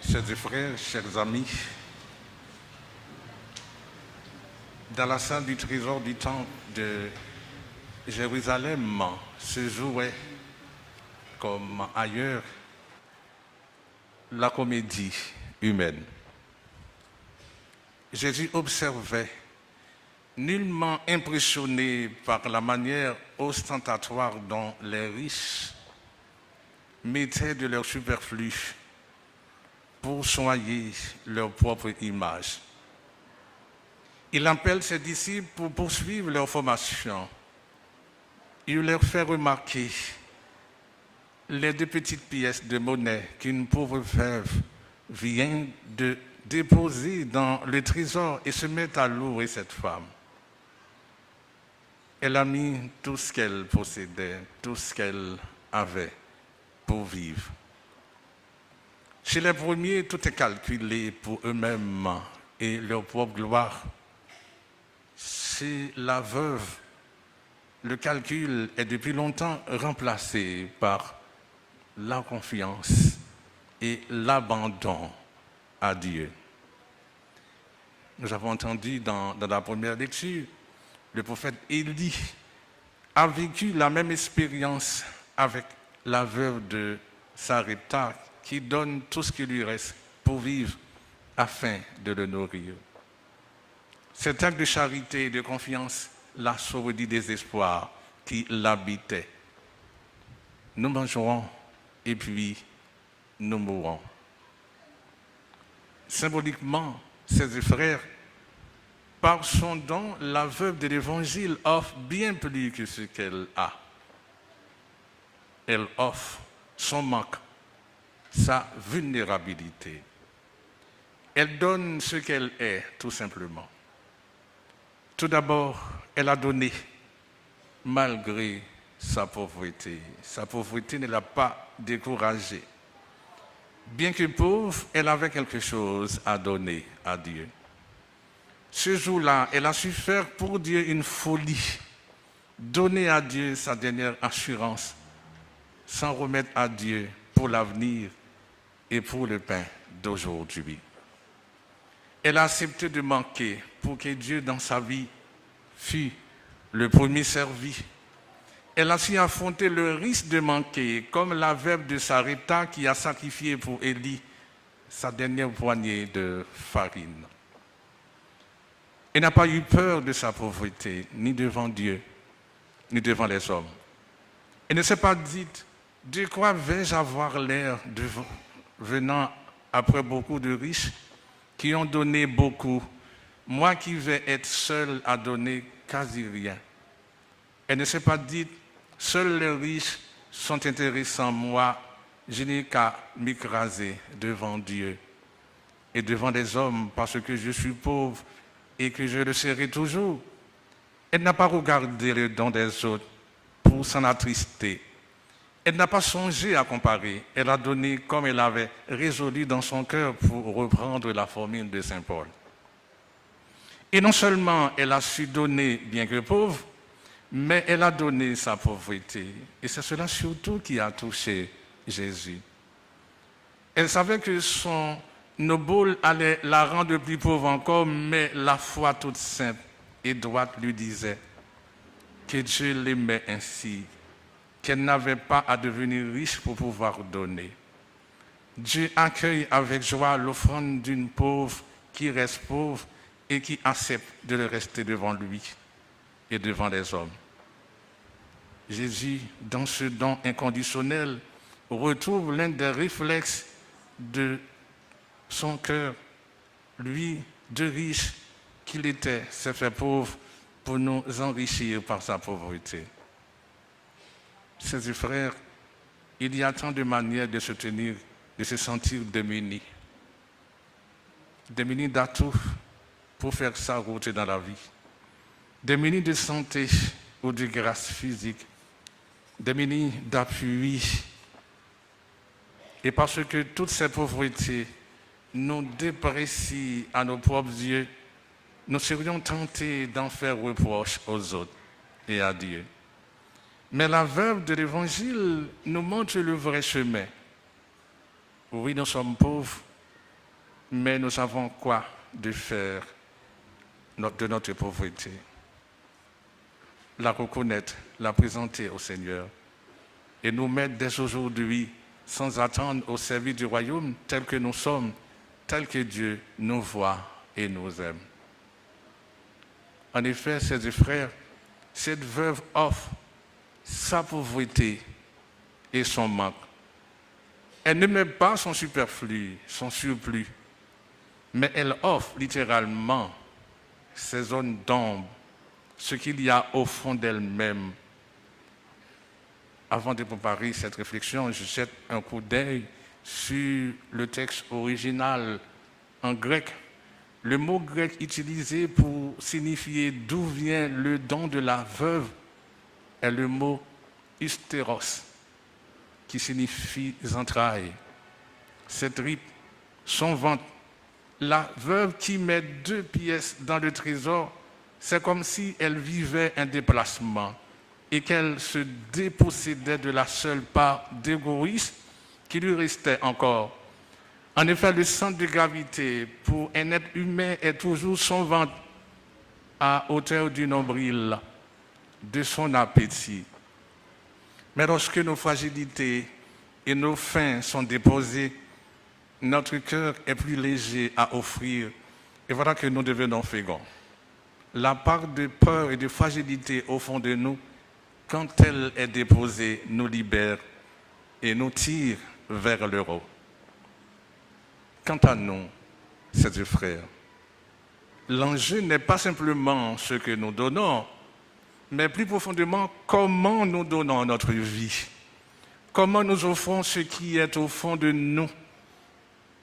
Chers frères, chers amis, dans la salle du trésor du temple de Jérusalem se jouait, comme ailleurs, la comédie humaine. Jésus observait, nullement impressionné par la manière ostentatoire dont les riches mettaient de leur superflu pour soigner leur propre image. Il appelle ses disciples pour poursuivre leur formation. Il leur fait remarquer les 2 petites pièces de monnaie qu'une pauvre veuve vient de déposer dans le trésor et se met à louer cette femme. Elle a mis tout ce qu'elle possédait, tout ce qu'elle avait pour vivre. Chez les premiers, tout est calculé pour eux-mêmes et leur propre gloire. Chez la veuve, le calcul est depuis longtemps remplacé par la confiance et l'abandon à Dieu. Nous avons entendu dans la première lecture, le prophète Élie a vécu la même expérience avec la veuve de Sarepta qui donne tout ce qui lui reste pour vivre afin de le nourrir. Cet acte de charité et de confiance l'a sauvé du désespoir qui l'habitait. Nous mangerons et puis nous mourrons. Symboliquement, ses frères, par son don, la veuve de l'Évangile offre bien plus que ce qu'elle a. Elle offre son manque, sa vulnérabilité. Elle donne ce qu'elle est, tout simplement. Tout d'abord, elle a donné malgré sa pauvreté. Sa pauvreté ne l'a pas découragée. Bien que pauvre, elle avait quelque chose à donner à Dieu. Ce jour-là, elle a su faire pour Dieu une folie, donner à Dieu sa dernière assurance, s'en remettre à Dieu pour l'avenir et pour le pain d'aujourd'hui. Elle a accepté de manquer pour que Dieu, dans sa vie, fût le premier servi. Elle a su affronter le risque de manquer, comme la veuve de Sarepta qui a sacrifié pour Élie sa dernière poignée de farine. Elle n'a pas eu peur de sa pauvreté, ni devant Dieu, ni devant les hommes. Elle ne s'est pas dit, de quoi vais-je avoir l'air venant après beaucoup de riches qui ont donné beaucoup, moi qui vais être seule à donner quasi rien. Elle ne s'est pas dit, seuls les riches sont intéressants, moi je n'ai qu'à m'écraser devant Dieu et devant les hommes parce que je suis pauvre et que je le serai toujours. Elle n'a pas regardé le don des autres pour s'en attrister. Elle n'a pas songé à comparer. Elle a donné comme elle avait résolu dans son cœur pour reprendre la formule de Saint Paul. Et non seulement elle a su donner bien que pauvre, mais elle a donné sa pauvreté. Et c'est cela surtout qui a touché Jésus. Elle savait que son obole allait la rendre plus pauvre encore, mais la foi toute simple et droite lui disait que Dieu l'aimait ainsi, qu'elle n'avait pas à devenir riche pour pouvoir donner. Dieu accueille avec joie l'offrande d'une pauvre qui reste pauvre et qui accepte de le rester devant lui et devant les hommes. Jésus, dans ce don inconditionnel, retrouve l'un des réflexes de son cœur. Lui, de riche qu'il était, s'est fait pauvre pour nous enrichir par sa pauvreté. Chers frères, il y a tant de manières de se tenir, de se sentir démunis. Démunis d'atouts pour faire sa route dans la vie. Démunis de santé ou de grâce physique. Démunis d'appui. Et parce que toutes ces pauvretés nous déprécient à nos propres yeux, nous serions tentés d'en faire reproche aux autres et à Dieu. Mais la veuve de l'Évangile nous montre le vrai chemin. Oui, nous sommes pauvres, mais nous savons quoi de faire de notre pauvreté. La reconnaître, la présenter au Seigneur et nous mettre dès aujourd'hui, sans attendre, au service du royaume tel que nous sommes, tel que Dieu nous voit et nous aime. En effet, chers frères, cette veuve offre sa pauvreté et son manque. Elle ne met pas son superflu, son surplus, mais elle offre littéralement ces zones d'ombre, ce qu'il y a au fond d'elle-même. Avant de préparer cette réflexion, je jette un coup d'œil sur le texte original en grec. Le mot grec utilisé pour signifier d'où vient le don de la veuve est le mot hystéros, qui signifie entrailles. Ses tripes, son ventre. La veuve qui met 2 pièces dans le trésor, c'est comme si elle vivait un déplacement et qu'elle se dépossédait de la seule part d'égoïsme qui lui restait encore. En effet, le centre de gravité pour un être humain est toujours son ventre, à hauteur du nombril, de son appétit. Mais lorsque nos fragilités et nos faims sont déposées, notre cœur est plus léger à offrir. Et voilà que nous devenons féconds. La part de peur et de fragilité au fond de nous, quand elle est déposée, nous libère et nous tire vers l'euro. Quant à nous, chers frères, l'enjeu n'est pas simplement ce que nous donnons, mais plus profondément comment nous donnons notre vie, comment nous offrons ce qui est au fond de nous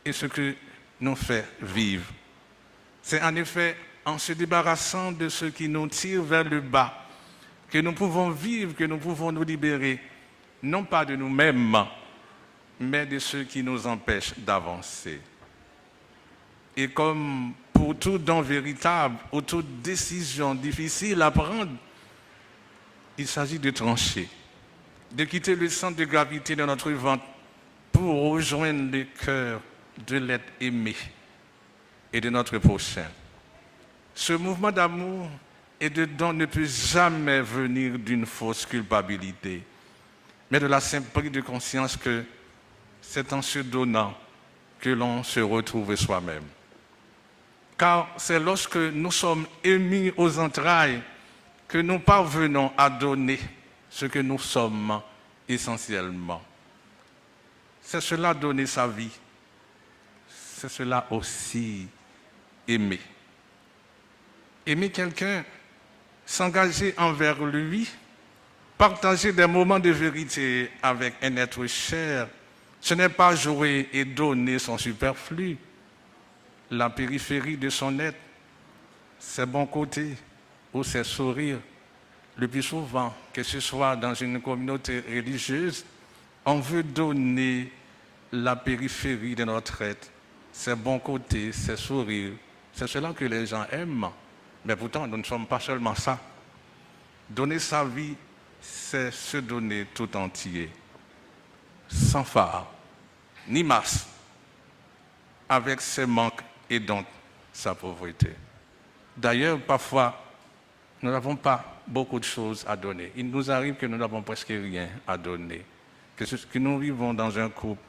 et ce que nous fait vivre. C'est en effet en se débarrassant de ce qui nous tire vers le bas que nous pouvons vivre, que nous pouvons nous libérer, non pas de nous-mêmes, mais de ceux qui nous empêchent d'avancer. Et comme pour tout don véritable ou toute décision difficile à prendre, il s'agit de trancher, de quitter le centre de gravité de notre ventre pour rejoindre le cœur de l'être aimé et de notre prochain. Ce mouvement d'amour et de don ne peut jamais venir d'une fausse culpabilité, mais de la simple prise de conscience que c'est en se donnant que l'on se retrouve soi-même. Car c'est lorsque nous sommes émus aux entrailles que nous parvenons à donner ce que nous sommes essentiellement. C'est cela donner sa vie. C'est cela aussi aimer. Aimer quelqu'un, s'engager envers lui, partager des moments de vérité avec un être cher, ce n'est pas jouer et donner son superflu, la périphérie de son être, ses bons côtés ou ses sourires. Le plus souvent, que ce soit dans une communauté religieuse, on veut donner la périphérie de notre être, ses bons côtés, ses sourires. C'est cela que les gens aiment. Mais pourtant, nous ne sommes pas seulement ça. Donner sa vie, c'est se donner tout entier, sans phare, ni masse, avec ses manques et donc sa pauvreté. D'ailleurs, parfois, nous n'avons pas beaucoup de choses à donner. Il nous arrive que nous n'avons presque rien à donner. Que nous vivons dans un couple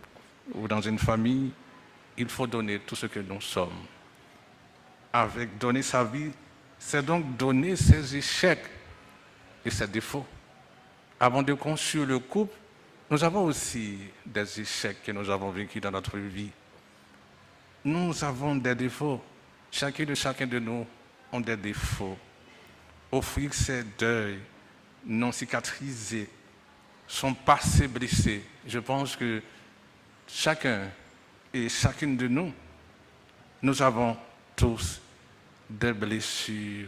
ou dans une famille, il faut donner tout ce que nous sommes. Avec donner sa vie, c'est donc donner ses échecs et ses défauts. Avant de construire le couple, nous avons aussi des échecs que nous avons vécus dans notre vie. Nous avons des défauts. Chacun de nous a des défauts. Offrir ses deuils non cicatrisés, son passé blessé. Je pense que chacun et chacune de nous, nous avons tous des blessures.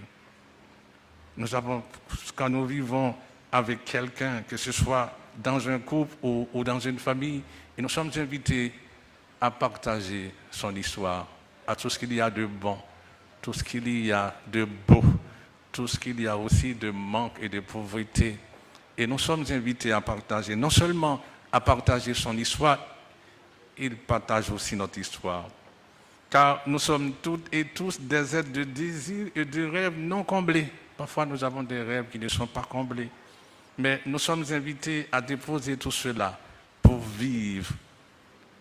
Quand nous vivons avec quelqu'un, que ce soit dans un couple ou dans une famille, et nous sommes invités à partager son histoire, à tout ce qu'il y a de bon, tout ce qu'il y a de beau, tout ce qu'il y a aussi de manque et de pauvreté. Et nous sommes invités à partager, non seulement à partager son histoire, il partage aussi notre histoire. car nous sommes toutes et tous des êtres de désir et de rêves non comblés. Parfois, nous avons des rêves qui ne sont pas comblés. Mais nous sommes invités à déposer tout cela pour vivre.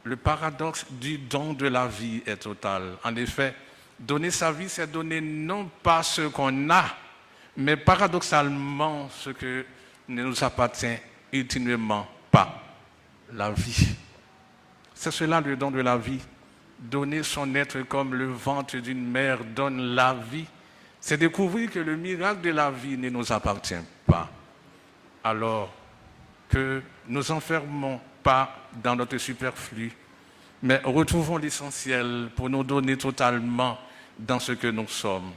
Le paradoxe du don de la vie est total. En effet, donner sa vie, c'est donner non pas ce qu'on a, mais paradoxalement ce que ne nous appartient ultimement pas, la vie. C'est cela le don de la vie. Donner son être comme le ventre d'une mère donne la vie. C'est découvrir que le miracle de la vie ne nous appartient pas. Alors que nous n'enfermons pas dans notre superflu, mais retrouvons l'essentiel pour nous donner totalement dans ce que nous sommes.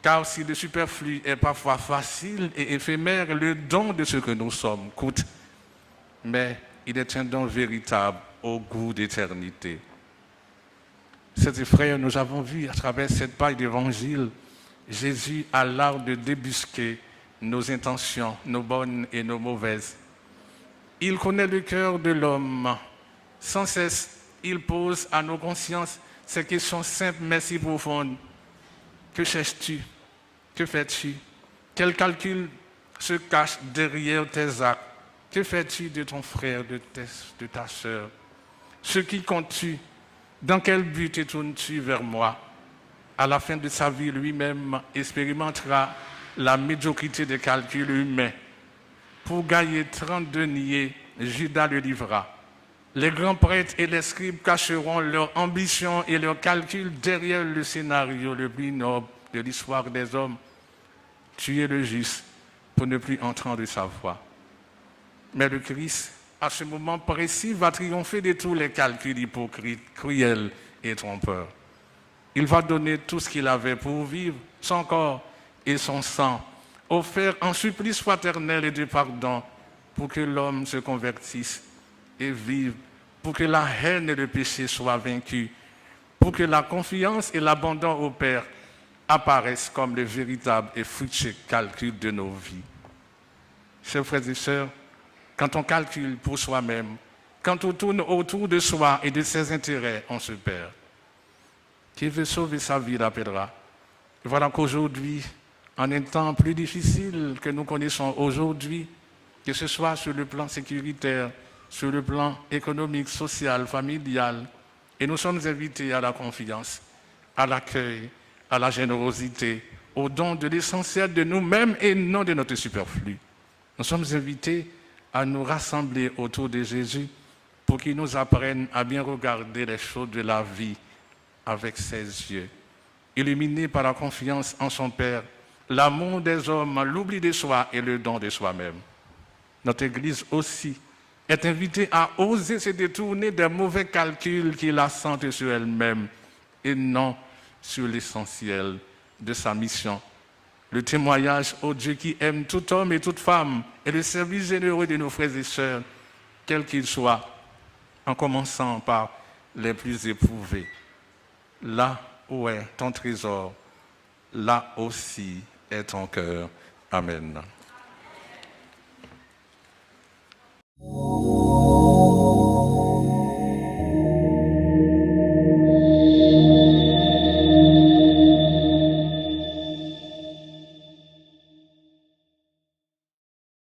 Car si le superflu est parfois facile et éphémère, le don de ce que nous sommes coûte, mais il est un don véritable au goût d'éternité. Chers frères, nous avons vu à travers cette paille d'évangile, Jésus a l'art de débusquer nos intentions, nos bonnes et nos mauvaises. Il connaît le cœur de l'homme. Sans cesse, il pose à nos consciences ces questions simples mais si profondes. Que cherches-tu? Que fais-tu? Quel calcul se cache derrière tes actes? Que fais-tu de ton frère, de ta sœur? Ce qui compte-tu? Dans quel but te tournes-tu vers moi? À la fin de sa vie, lui-même expérimentera la médiocrité des calculs humains. Pour gagner 30 deniers, Judas le livra. Les grands prêtres et les scribes cacheront leur ambition et leurs calculs derrière le scénario le plus noble de l'histoire des hommes. Tuer le juste pour ne plus entendre sa voix. Mais le Christ, à ce moment précis, va triompher de tous les calculs hypocrites, cruels et trompeurs. Il va donner tout ce qu'il avait pour vivre, son corps et son sang, offert en supplice fraternel et de pardon, pour que l'homme se convertisse et vive, pour que la haine et le péché soient vaincus, pour que la confiance et l'abandon au Père apparaissent comme le véritable et fructueux calcul de nos vies. Chers frères et sœurs, quand on calcule pour soi-même, quand on tourne autour de soi et de ses intérêts, on se perd. Qui veut sauver sa vie l'appellera. Voilà qu'aujourd'hui, en un temps plus difficile que nous connaissons aujourd'hui, que ce soit sur le plan sécuritaire, sur le plan économique, social, familial, et nous sommes invités à la confiance, à l'accueil, à la générosité, au don de l'essentiel de nous-mêmes et non de notre superflu. Nous sommes invités à nous rassembler autour de Jésus pour qu'il nous apprenne à bien regarder les choses de la vie avec ses yeux. Illuminé par la confiance en son Père, l'amour des hommes, l'oubli de soi et le don de soi-même. Notre Église aussi est invitée à oser se détourner des mauvais calculs qui la sentent sur elle-même et non sur l'essentiel de sa mission. Le témoignage au Dieu qui aime tout homme et toute femme et le service généreux de nos frères et sœurs, quels qu'ils soient, en commençant par les plus éprouvés. Là où est ton trésor, là aussi est ton cœur. Amen.